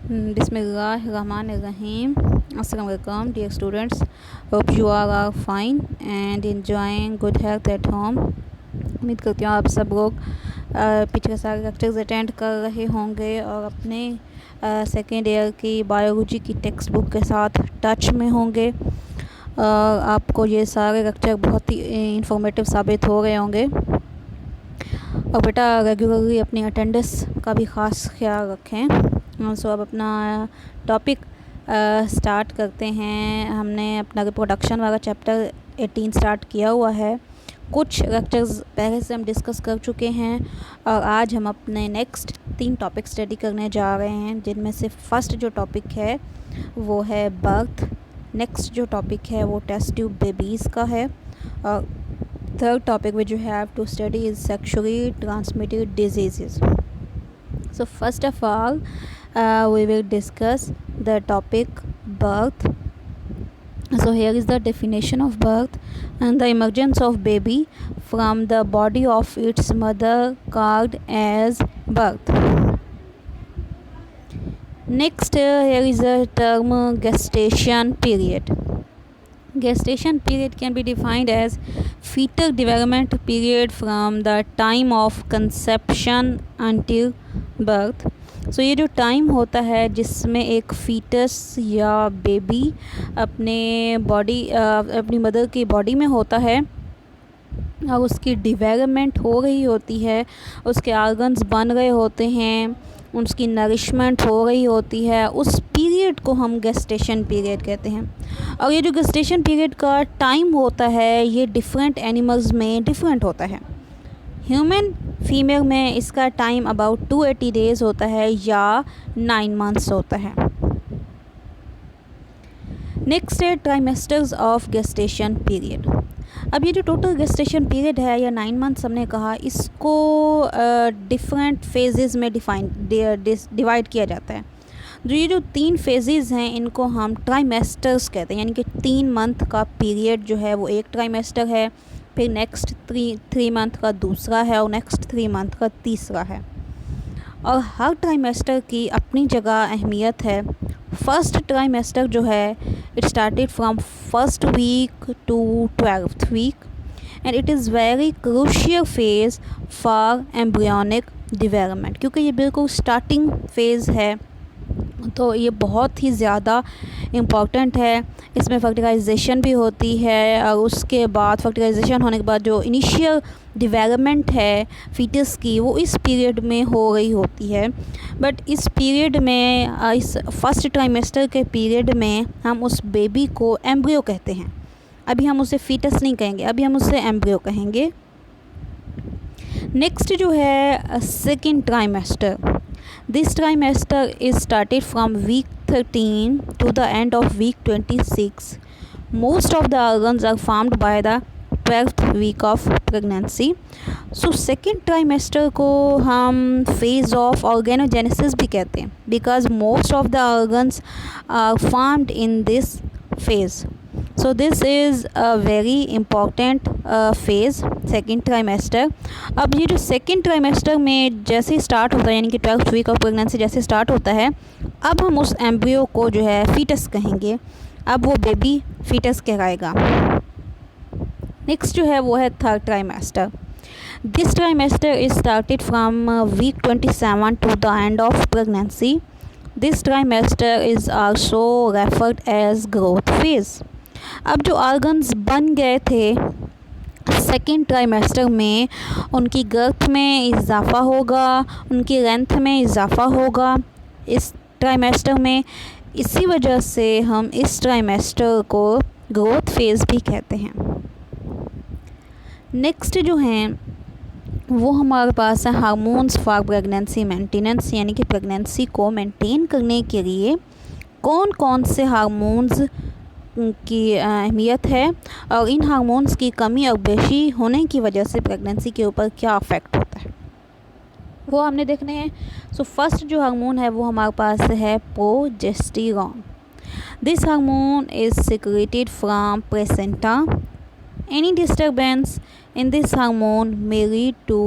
Bismillahirrahmanirrahim. Assalamu alaikum, dear students. Hope you all are fine and enjoying good health at home. उम्मीद करती हूँ आप सब लोग पिछले सारे लेक्चर्स अटेंड कर रहे होंगे और अपने सेकेंड ईयर की बायोलॉजी की टेक्स्ट बुक के साथ टच में होंगे। आपको ये सारे लेक्चर बहुत ही इंफॉर्मेटिव साबित हो रहे होंगे। और बेटा रेगुलरली अपनी अटेंडेंस का भी ख़ास ख्याल रखें। सो अब अपना टॉपिक स्टार्ट करते हैं। हमने अपना रिप्रोडक्शन वाला चैप्टर 18 स्टार्ट किया हुआ है। कुछ लेक्चर्स पहले से हम डिस्कस कर चुके हैं और आज हम अपने नेक्स्ट 3 टॉपिक स्टडी करने जा रहे हैं, जिनमें से फर्स्ट जो टॉपिक है वो है बर्थ, नेक्स्ट जो टॉपिक है वो टेस्ट ट्यूब बेबीज़ का है और third topic which you have to study is sexually transmitted diseases. So first of all we will discuss the topic birth. So here is the definition of birth: and the emergence of baby from the body of its mother called as birth. Next here is the term gestation period. Gestation period can be defined as fetal development period from the time of conception until birth. So ये जो time होता है जिसमें एक foetus या baby अपनी mother की body में होता है और उसकी डेवलपमेंट हो रही होती है, उसके ऑर्गन्स बन रहे होते हैं, उसकी नरिशमेंट हो रही होती है, उस पीरियड को हम गेस्टेशन पीरियड कहते हैं। और ये जो गेस्टेशन पीरियड का टाइम होता है ये डिफरेंट एनिमल्स में डिफरेंट होता है। ह्यूमन फीमेल में इसका टाइम अबाउट 280 डेज़ होता है या 9 मंथ्स होता है। नेक्स्ट है ट्राइमेस्टर्स ऑफ गेस्टेशन पीरियड। अब ये जो टोटल गेस्टेशन पीरियड है या 9 मंथ्स हमने कहा, इसको डिफरेंट फेजेस में डिवाइड किया जाता है। जो ये जो 3 फेजेस हैं इनको हम ट्राइमेस्टर्स कहते हैं, यानी कि 3 मंथ का पीरियड जो है वो एक ट्राइमेस्टर है, फिर नेक्स्ट 3 मंथ का दूसरा है और नेक्स्ट 3 मंथ का तीसरा है। और हर ट्राइमेस्टर की अपनी जगह अहमियत है। फर्स्ट ट्राइमेस्टर जो है it started from first week to 12th week and it is very crucial phase for embryonic development, क्योंकि ये बिल्कुल स्टार्टिंग फेज़ है तो ये बहुत ही ज़्यादा इम्पॉर्टेंट है। इसमें फर्टिलाइजेशन भी होती है और उसके बाद फर्टिलाइजेशन होने के बाद जो इनिशियल डेवलपमेंट है फीटस की वो इस पीरियड में हो रही होती है। बट इस पीरियड में इस फर्स्ट ट्राइमेस्टर के पीरियड में हम उस बेबी को एम्ब्रियो कहते हैं। अभी हम उसे फीटस नहीं कहेंगे, अभी हम उसे एम्ब्रियो कहेंगे। नेक्स्ट जो है second trimester. This trimester is started from week 13 to the end of week 26. Most of the organs are formed by the 12th week of pregnancy. So second trimester को हम phase of organogenesis भी कहते हैं because most of the organs are formed in this phase. So this is a very important phase second trimester. अब ये जो second trimester में जैसे ही स्टार्ट होता है, यानी कि 12th वीक ऑफ प्रेगनेंसी जैसे स्टार्ट होता है, अब हम उस एम्ब्रियो को जो है फीटस कहेंगे। अब वो बेबी फीटस कहलाएगा। नेक्स्ट जो है वो है third trimester. This trimester is started from week 27 to the end of pregnancy. This trimester is also referred as growth phase. अब जो ऑर्गन्स बन गए थे सेकेंड ट्राइमेस्टर में, उनकी गर्थ में इजाफ़ा होगा, उनकी लेंथ में इजाफ़ा होगा इस ट्राइमेस्टर में। इसी वजह से हम इस ट्राइमेस्टर को ग्रोथ फेज़ भी कहते हैं। नेक्स्ट जो हैं वो हमारे पास है हार्मोन्स फॉर प्रेगनेंसी मेंटेनेंस, यानी कि प्रेगनेंसी को मेंटेन करने के लिए कौन कौन से हार्मोन्स की अहमियत है और इन हार्मोन्स की कमी और बेशी होने की वजह से प्रेगनेंसी के ऊपर क्या अफेक्ट होता है वो हमने देखने हैं। सो फर्स्ट जो हार्मोन है वो हमारे पास है progesterone. This hormone is secreted from placenta. Any disturbance in this hormone may lead to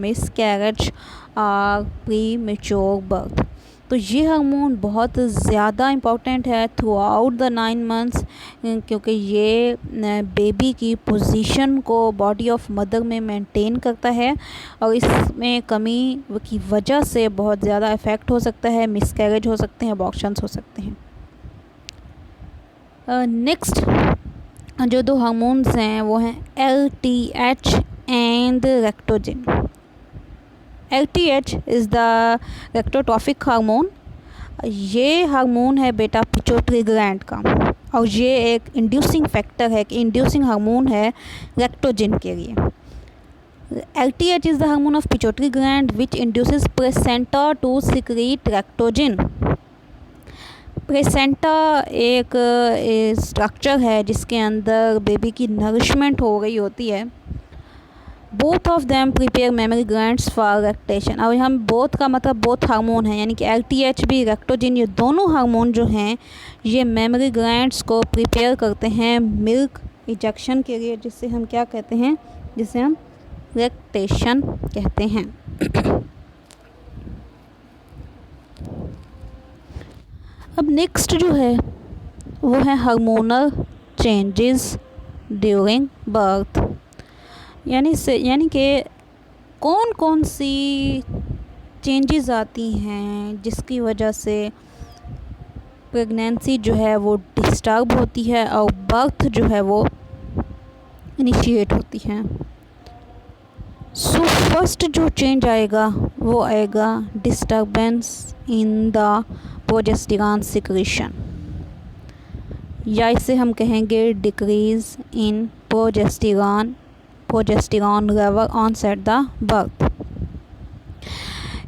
miscarriage or premature birth. तो ये हार्मोन बहुत ज़्यादा इम्पॉर्टेंट है थ्रू आउट द 9 मंथ्स, क्योंकि ये बेबी की पोजीशन को बॉडी ऑफ मदर में मेंटेन करता है और इसमें कमी की वजह से बहुत ज़्यादा इफ़ेक्ट हो सकता है, मिसकैरेज हो सकते हैं, अबॉर्शंस हो सकते हैं। नेक्स्ट जो 2 हार्मोन्स हैं वो हैं LTH and lactogen. LTH is the lactotrophic hormone. ये हार्मोन है बेटा पिट्यूटरी ग्लैंड का, और ये एक इंड्यूसिंग फैक्टर है कि इंड्यूसिंग हार्मोन है रेक्टोजिन के लिए। LTH is the hormone of pituitary gland which induces placenta to secrete lactogen. Placenta एक स्ट्रक्चर है जिसके अंदर बेबी की नरिशमेंट हो रही होती है। Both of them prepare mammary glands for lactation. और हम बोथ का मतलब बोथ हार्मोन है, यानी कि LTH भी रेक्टोजिन, ये दोनों हार्मोन जो हैं ये मेमरी ग्लैंड्स को प्रिपेयर करते हैं मिल्क इजेक्शन के लिए, जिससे हम क्या कहते हैं, जिसे हम लैक्टेशन कहते हैं। अब नेक्स्ट जो है वो है हार्मोनल चेंजेस ड्यूरिंग बर्थ, यानी कि कौन कौन सी चेंजेस आती हैं जिसकी वजह से प्रेगनेंसी जो है वो डिस्टर्ब होती है और बर्थ जो है वो इनिशिएट होती है। सो फर्स्ट जो चेंज आएगा वो आएगा disturbance in the progesterone secretion, या इसे हम कहेंगे decrease in progesterone level onset the birth.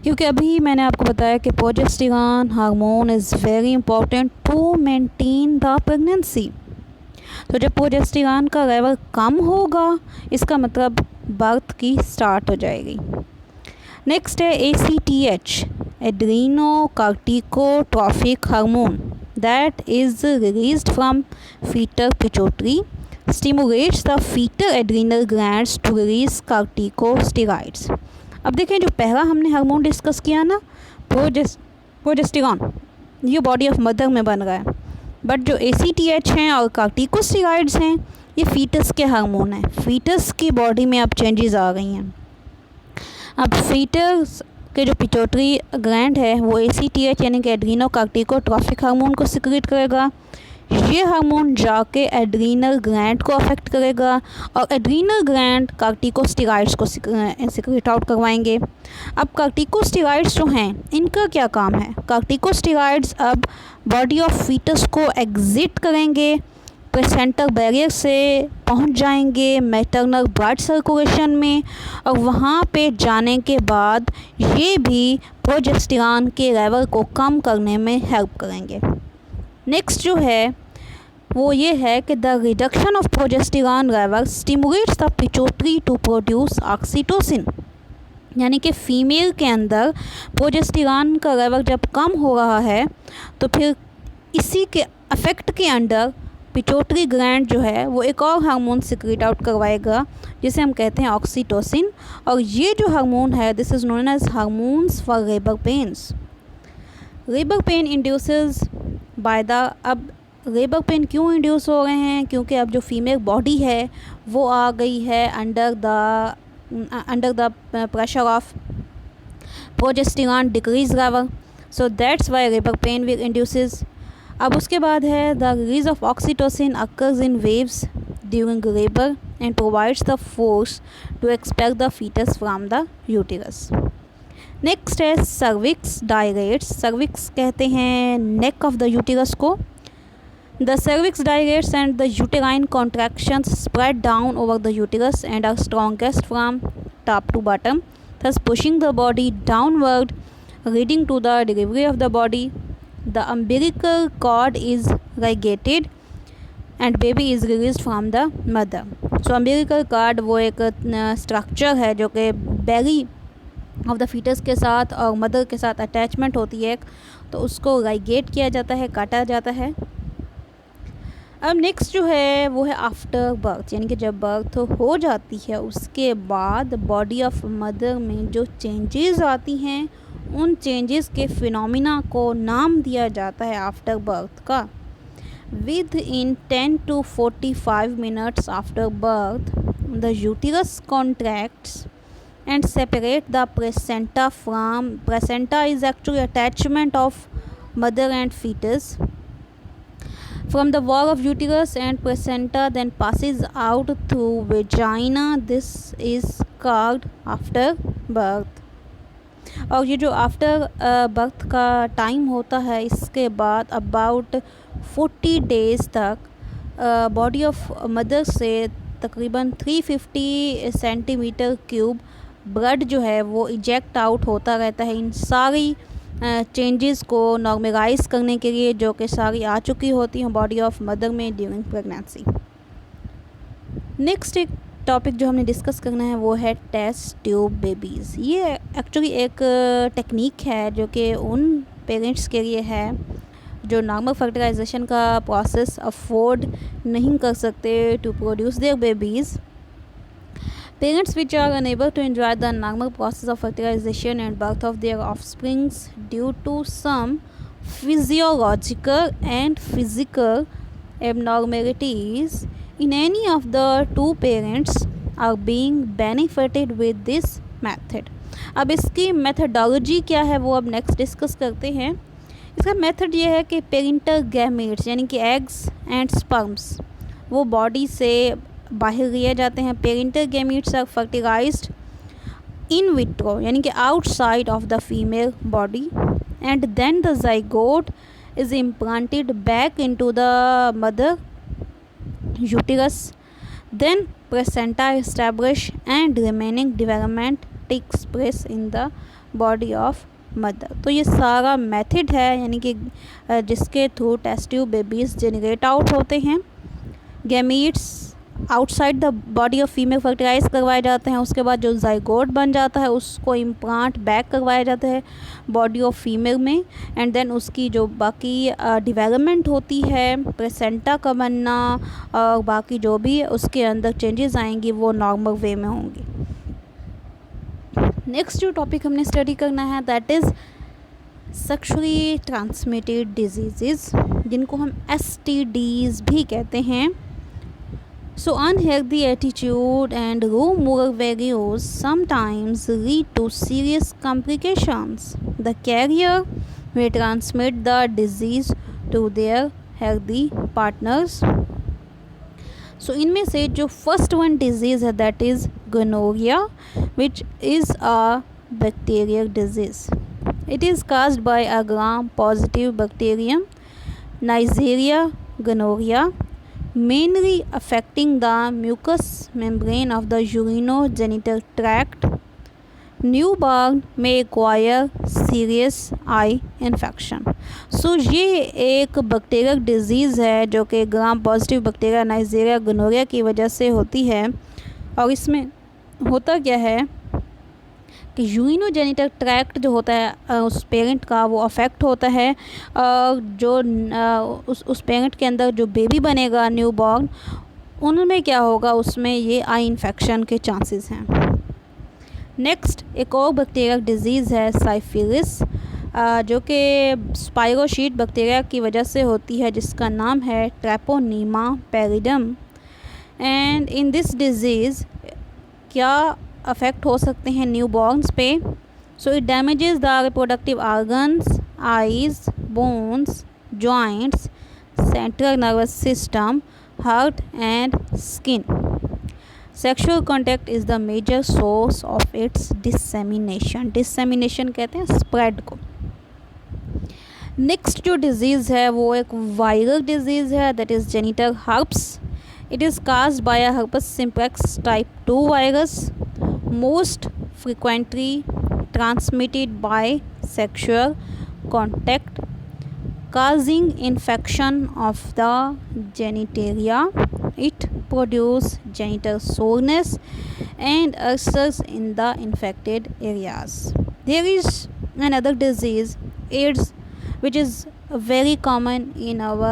क्योंकि अभी मैंने आपको बताया कि progesterone hormone is very important to maintain the pregnancy. तो जब प्रोजेस्टेरॉन का लेवल कम होगा इसका मतलब बर्थ की स्टार्ट हो जाएगी। नेक्स्ट है ACTH, adrenocorticotrophic hormone, that is released from fetal pituitary, stimulates the fetal adrenal glands to release corticosteroids। अब देखें जो पहला हमने हार्मोन डिस्कस किया ना प्रोजेस्टेरॉन, ये बॉडी ऑफ मदर में बन रहा है, बट जो ACTH हैं और कार्टिकोस्टेरॉइड्स हैं ये फीटस के हार्मोन हैं। फीटस की बॉडी में अब चेंजेस आ गई हैं। अब फीटस के जो पिट्यूटरी ग्लैंड है वो ACTH यानी कि एड्रीनो कार्टिकोट्रॉफिक हार्मोन को सिक्रीट करेगा। ये हार्मोन जाके एड्रीनल ग्लैंड को अफेक्ट करेगा और एड्रीनल ग्लैंड कार्टिकोस्टेरॉइड्स को सिक्रेट आउट करवाएंगे। अब कार्टिकोस्टेरॉइड्स जो हैं इनका क्या काम है, कार्टिकोस्टेरॉइड्स अब बॉडी ऑफ फीटस को एग्जिट करेंगे, प्लेसेंटल बैरियर से पहुंच जाएंगे मैटरनल ब्लड सर्कुलेशन में, और वहां पे जाने के बाद ये भी प्रोजेस्टेरॉन के लेवल को कम करने में हेल्प करेंगे। नेक्स्ट जो है वो ये है कि the reduction of progesterone level stimulates the pituitary to produce oxytocin, यानी कि फ़ीमेल के अंदर प्रोजेस्टेरॉन का लेवल जब कम हो रहा है तो फिर इसी के अफेक्ट के अंडर पिट्यूटरी ग्लैंड जो है वो एक और हार्मोन सिक्रेट आउट करवाएगा जिसे हम कहते हैं ऑक्सीटोसिन, और ये जो हार्मोन है this is known as hormones for labour pains. Labour pain induces by the, अब लेबर पेन क्यों इंड्यूस हो रहे हैं, क्योंकि अब जो फीमेल बॉडी है वो आ गई है under the pressure of progesterone decrease level, so that's why labour pain will induces. अब उसके बाद है the release of oxytocin occurs in waves during labour and provides the force to expel the foetus from the uterus. Next है cervix dilates. Cervix कहते हैं neck of the uterus को। The cervix dilates and the uterine contractions spread down over the uterus and are strongest from top to bottom, thus pushing the body downward, leading to the delivery of the body. The umbilical cord is ligated and baby is released from the mother. So umbilical cord वो एक structure है जो कि belly of the foetus के साथ और mother के साथ अटैचमेंट होती है, तो उसको लाइगेट किया जाता है, काटा जाता है। अब नेक्स्ट जो है वो है आफ्टर बर्थ, यानी कि जब बर्थ हो जाती है उसके बाद बॉडी ऑफ मदर में जो चेंजेस आती हैं उन चेंजेस के फिनोमिना को नाम दिया जाता है आफ्टर बर्थ का। With in 10 to 45 minutes after birth, the uterus contracts and separate the placenta from placenta is actually attachment of mother and fetus from the wall of uterus, and placenta then passes out through vagina. This is called after birth. और ये जो after birth का time होता है, इसके बाद about 40 days तक body of mother से तकरीबन 350 सेंटीमीटर क्यूब ब्लड जो है वो इजेक्ट आउट होता रहता है इन सारी चेंजेस को नॉर्मलाइज करने के लिए, जो कि सारी आ चुकी होती हैं बॉडी ऑफ मदर में ड्यूरिंग प्रेगनेंसी। नेक्स्ट एक टॉपिक जो हमने डिस्कस करना है वो है टेस्ट ट्यूब बेबीज़। ये एक्चुअली एक टेक्निक है जो कि उन पेरेंट्स के लिए है जो नॉर्मल फर्टिलाइजेशन का प्रोसेस अफोर्ड नहीं कर सकते to produce their babies. Parents which are unable to enjoy the normal process of fertilization and birth of their offsprings due to some physiological and physical abnormalities in any of the two parents are being benefited with this method. अब इसकी methodology क्या है वो अब next discuss करते हैं। इसका method ये है कि पेरेंटल गैमेट्स यानी कि एग्स एंड स्पर्म्स वो बॉडी से बाहर लिए जाते हैं। Parental gametes are fertilised in vitro यानी कि outside of the female body, and then the zygote is implanted back into the mother uterus. Then placenta establish and remaining development takes place in the body of mother. तो ये सारा method है यानी कि जिसके through test tube babies generate out होते हैं। Gametes outside the body of female fertilise करवाए जाते हैं, उसके बाद जो ज़ाइगोट बन जाता है उसको इम्प्लांट बैक करवाया जाता है बॉडी ऑफ फीमेल में, एंड देन उसकी जो बाकी डेवलपमेंट होती है प्लेसेंटा का बनना और बाकी जो भी उसके अंदर चेंजेस आएंगी वो नॉर्मल वे में होंगी। नेक्स्ट जो टॉपिक हमने स्टडी करना है that is sexually transmitted disease, जिनको हम STDs भी कहते हैं। So unhealthy attitude and low moral values sometimes lead to serious complications. The carrier may transmit the disease to their healthy partners. So इनमें से जो first one disease है that is gonorrhea, which is a bacterial disease. It is caused by a gram-positive bacterium, Neisseria gonorrhea, mainly affecting the mucous membrane of the urinogenital tract. Newborn may acquire serious eye infection. So ये एक bacterial disease है जो कि gram positive bacteria Neisseria gonorrhoea की वजह से होती है। और इसमें होता क्या है कि यूरिनोजेनिटल ट्रैक्ट जो होता है उस पेरेंट का वो अफेक्ट होता है, जो उस पेरेंट के अंदर जो बेबी बनेगा न्यूबॉर्न उनमें क्या होगा, उसमें ये आई इन्फेक्शन के चांसेस हैं। नेक्स्ट एक और बैक्टीरियल डिजीज़ है साइफिलिस, जो कि स्पाइरोशीट बैक्टीरिया की वजह से होती है, जिसका नाम है Treponema pallidum. And in this disease क्या अफेक्ट हो सकते हैं न्यूबॉर्न्स पे। So it damages the reproductive organs, eyes, bones, joints, central nervous system, heart and skin. Sexual contact is the major source of its dissemination. Dissemination कहते हैं spread को। Next जो disease है वो एक वायरल डिजीज़ है that is genital herpes. It is caused by a herpes simplex type 2 virus, most frequently transmitted by sexual contact, causing infection of the genitalia. It produces genital soreness and ulcers in the infected areas. There is another disease, AIDS, which is very common in our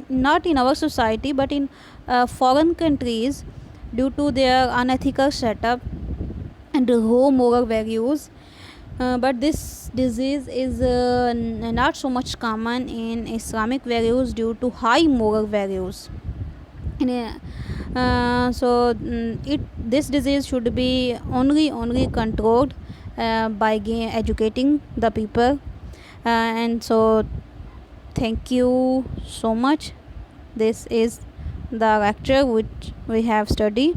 not in our society but in foreign countries due to their unethical setup and low moral values. but this disease is not so much common in Islamic values due to high moral values. This disease should be only controlled by educating the people. And so thank you so much. This is the lecture which we have studied.